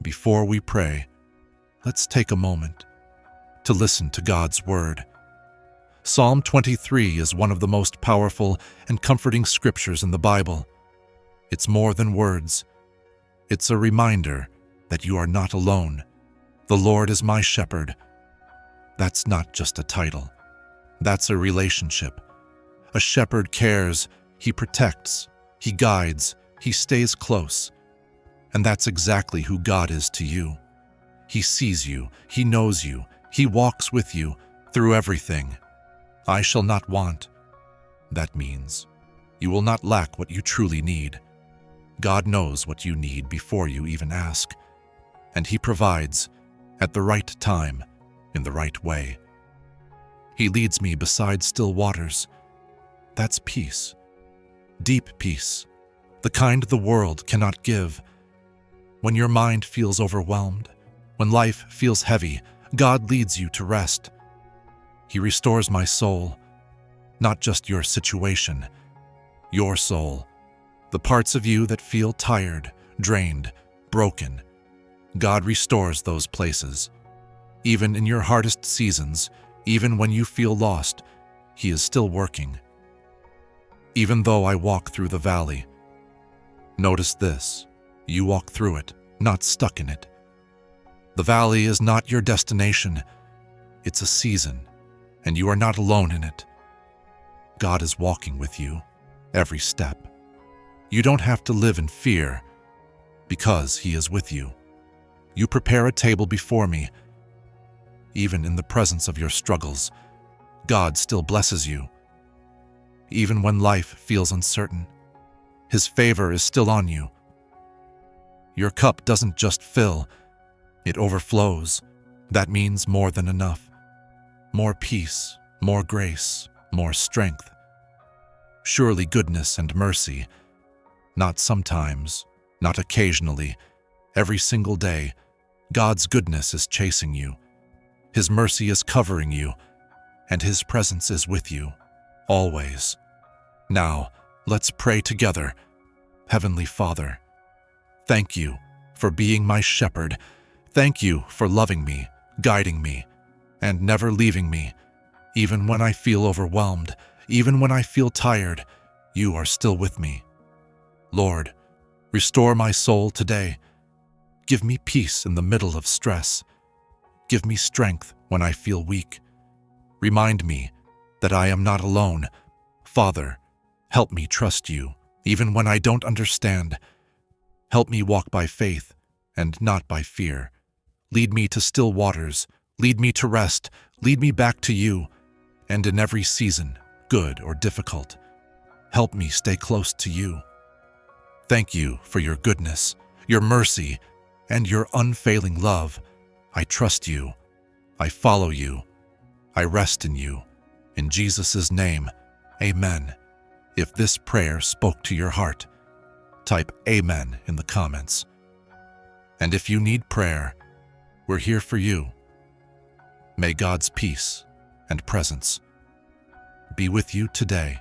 Before we pray, let's take a moment to listen to God's word. Psalm 23 is one of the most powerful and comforting scriptures in the Bible. It's more than words. It's a reminder that you are not alone. The Lord is my shepherd. That's not just a title. That's a relationship. A shepherd cares, he protects, he guides, he stays close. And that's exactly who God is to you. He sees you, he knows you, he walks with you through everything. I shall not want. That means you will not lack what you truly need. God knows what you need before you even ask, and he provides at the right time, in the right way. He leads me beside still waters. That's peace, deep peace, the kind the world cannot give. When your mind feels overwhelmed, when life feels heavy, God leads you to rest. He restores my soul, not just your situation, your soul, the parts of you that feel tired, drained, broken. God restores those places. Even in your hardest seasons, even when you feel lost, he is still working. Even though I walk through the valley, notice this, you walk through it, not stuck in it. The valley is not your destination, it's a season, and you are not alone in it. God is walking with you, every step. You don't have to live in fear, because he is with you. You prepare a table before me. Even in the presence of your struggles, God still blesses you. Even when life feels uncertain, his favor is still on you. Your cup doesn't just fill, it overflows. That means more than enough. More peace, more grace, more strength. Surely goodness and mercy, not sometimes, not occasionally, every single day, God's goodness is chasing you. His mercy is covering you, and his presence is with you, always. Now, let's pray together. Heavenly Father, thank you for being my shepherd. Thank you for loving me, guiding me, and never leaving me. Even when I feel overwhelmed, even when I feel tired, you are still with me. Lord, restore my soul today. Give me peace in the middle of stress. Give me strength when I feel weak. Remind me that I am not alone. Father, help me trust you, even when I don't understand. Help me walk by faith and not by fear. Lead me to still waters. Lead me to rest. Lead me back to you. And in every season, good or difficult, help me stay close to you. Thank you for your goodness, your mercy, and your unfailing love. I trust you. I follow you. I rest in you. In Jesus' name, amen. If this prayer spoke to your heart, type amen in the comments. And if you need prayer, we're here for you. May God's peace and presence be with you today.